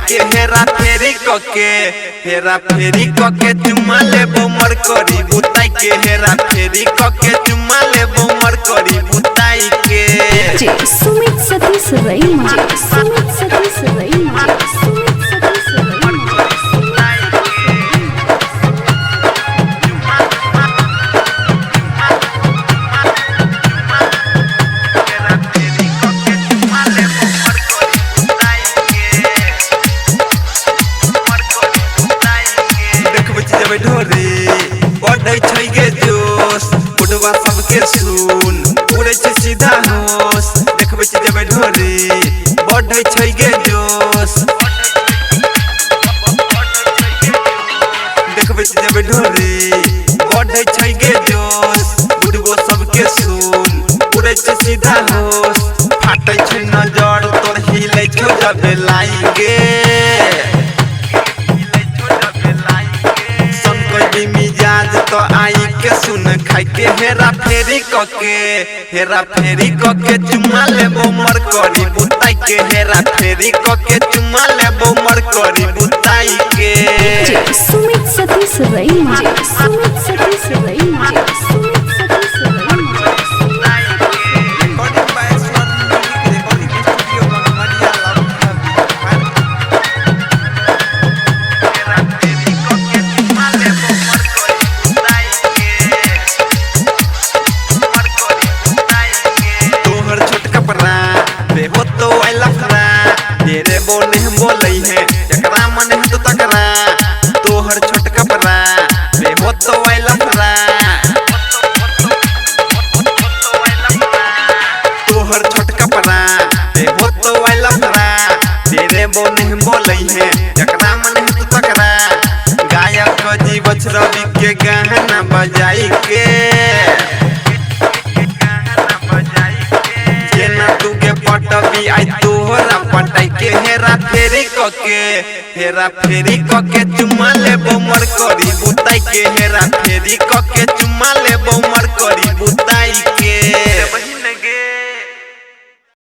के हेरा फेरी कके चुमा लेबो मर करी बुताई के हेरा फेरी कके चुमा लेबो मर करी बुताई के सुमित सतीश रईमा सुमित सतीश रईमा सुमित सतीश रईमा ढोरी बढ़े छै गे जोश उड़वा सबके सुन उड़े छै सीधा होश देखबे छै जब ढोरी बढ़े छै गे जोश देखबे छै जब ढोरी बढ़े छै गे जोश उड़वो सबके सुन उड़े छै सीधा होश फाटे छै नजर तोर हिले छौ जब लाएंगे मिजाज तो आई के सुन खाई के हेरा फेरी कके चुमा लेबो मर करी बुताई के हेरा फेरी कके चुमा लेबो मर करी बुताई के सुमित सतीश रईमा सुमित सतीश रईमा सुमित सतीश रईमा तेरे बोले हम बोले है जकरा मन है तो तकरा तोहर छोट कपड़ा बे हो तो वाला फरा तोहर छोट कपड़ा बे हो तो वाला फरा तेरे बोले हम बोले है जकरा मन है तो तकरा गायक जीवछ रवि के गाना बजाई के पटबी आई तोहरा पटाई के हेरा फेरी कके चुमा लेबो मर करी बुताई के हेरा फेरी कके चुमा लेबो